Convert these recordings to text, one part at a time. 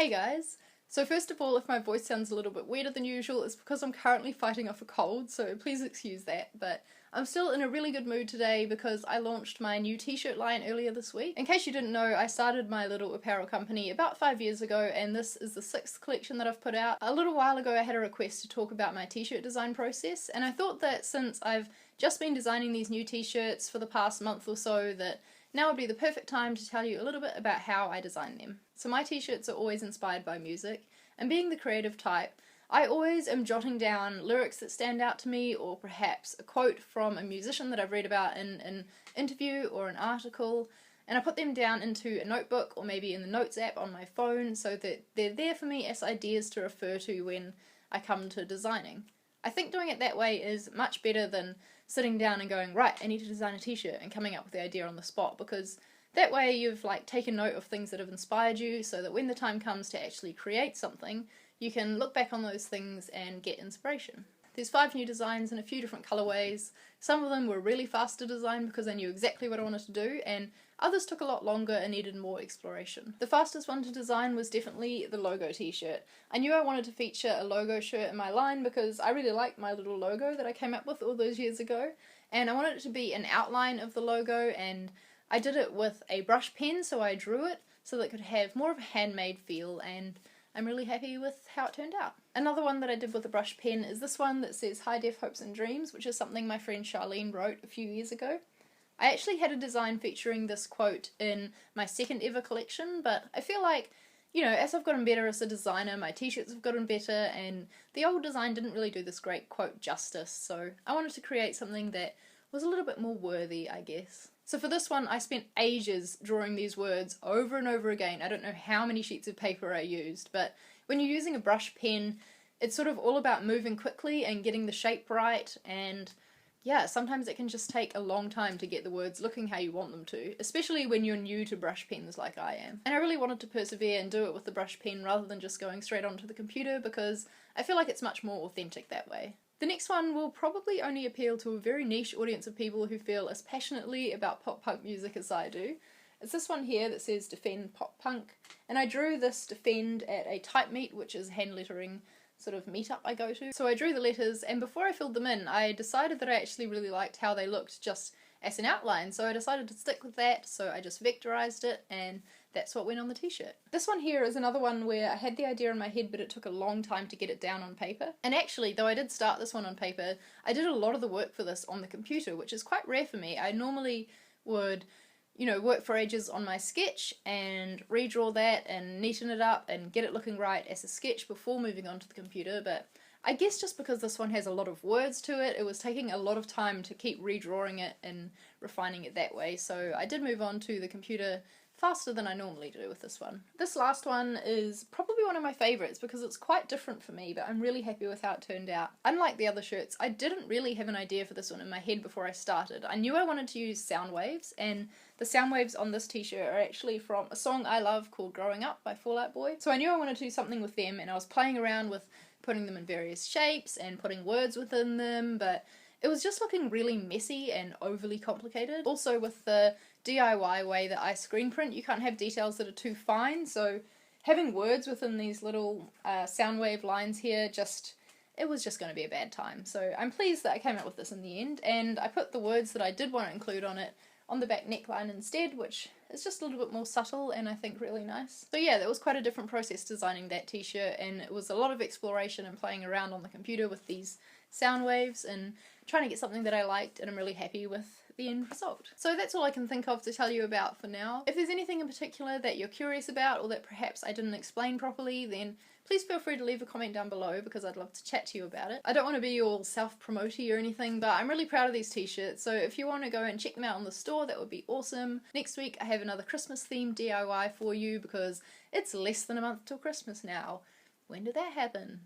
Hey guys! So first of all, if my voice sounds a little bit weirder than usual, it's because I'm currently fighting off a cold, so please excuse that, but I'm still in a really good mood today because I launched my new t-shirt line earlier this week. In case you didn't know, I started my little apparel company about 5 years ago, and this is the 6th collection that I've put out. A little while ago I had a request to talk about my t-shirt design process, and I thought that since I've just been designing these new t-shirts for the past month or so, that now would be the perfect time to tell you a little bit about how I design them. So my t-shirts are always inspired by music, and being the creative type, I always am jotting down lyrics that stand out to me, or perhaps a quote from a musician that I've read about in an interview or an article, and I put them down into a notebook or maybe in the Notes app on my phone so that they're there for me as ideas to refer to when I come to designing. I think doing it that way is much better than sitting down and going, right, I need to design a t-shirt and coming up with the idea on the spot, because that way you've taken note of things that have inspired you so that when the time comes to actually create something, you can look back on those things and get inspiration. There's 5 new designs in a few different colourways. Some of them were really fast to design because I knew exactly what I wanted to do, and others took a lot longer and needed more exploration. The fastest one to design was definitely the logo t-shirt. I knew I wanted to feature a logo shirt in my line because I really liked my little logo that I came up with all those years ago, and I wanted it to be an outline of the logo, and I did it with a brush pen, so I drew it so that it could have more of a handmade feel, and I'm really happy with how it turned out. Another one that I did with a brush pen is this one that says High Def Hopes and Dreams, which is something my friend Charlene wrote a few years ago. I actually had a design featuring this quote in my second ever collection, but I feel like, as I've gotten better as a designer, my t-shirts have gotten better, and the old design didn't really do this great quote justice, so I wanted to create something that was a little bit more worthy, I guess. So for this one, I spent ages drawing these words over and over again. I don't know how many sheets of paper I used, but when you're using a brush pen, it's sort of all about moving quickly and getting the shape right, and yeah, sometimes it can just take a long time to get the words looking how you want them to, especially when you're new to brush pens like I am. And I really wanted to persevere and do it with the brush pen rather than just going straight onto the computer, because I feel like it's much more authentic that way. The next one will probably only appeal to a very niche audience of people who feel as passionately about pop punk music as I do. It's this one here that says Defend Pop Punk, and I drew this Defend at a type meet, which is hand lettering sort of meetup I go to. So I drew the letters, and before I filled them in, I decided that I actually really liked how they looked just as an outline, so I decided to stick with that, so I just vectorized it, and that's what went on the t-shirt. This one here is another one where I had the idea in my head, but it took a long time to get it down on paper. And actually, though I did start this one on paper, I did a lot of the work for this on the computer, which is quite rare for me. I normally would work for ages on my sketch and redraw that and neaten it up and get it looking right as a sketch before moving on to the computer, but I guess just because this one has a lot of words to it, it was taking a lot of time to keep redrawing it and refining it that way, so I did move on to the computer faster than I normally do with this one. This last one is probably one of my favourites because it's quite different for me, but I'm really happy with how it turned out. Unlike the other shirts, I didn't really have an idea for this one in my head before I started. I knew I wanted to use sound waves, and the sound waves on this t-shirt are actually from a song I love called Growing Up by Fall Out Boy. So I knew I wanted to do something with them, and I was playing around with putting them in various shapes and putting words within them, but it was just looking really messy and overly complicated. Also, with the DIY way that I screen print, you can't have details that are too fine, so having words within these little sound wave lines here, it was just going to be a bad time. So I'm pleased that I came up with this in the end, and I put the words that I did want to include on it on the back neckline instead, which is just a little bit more subtle and I think really nice. So yeah, that was quite a different process designing that t-shirt, and it was a lot of exploration and playing around on the computer with these sound waves and trying to get something that I liked, and I'm really happy with the end result. So that's all I can think of to tell you about for now. If there's anything in particular that you're curious about or that perhaps I didn't explain properly, then please feel free to leave a comment down below because I'd love to chat to you about it. I don't want to be all self-promoty or anything, but I'm really proud of these t-shirts, so if you want to go and check them out on the store, that would be awesome. Next week I have another Christmas themed DIY for you because it's less than a month till Christmas now. When did that happen?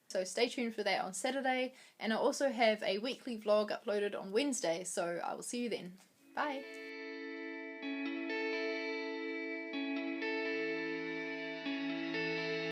So stay tuned for that on Saturday, and I also have a weekly vlog uploaded on Wednesday, so I will see you then. Bye!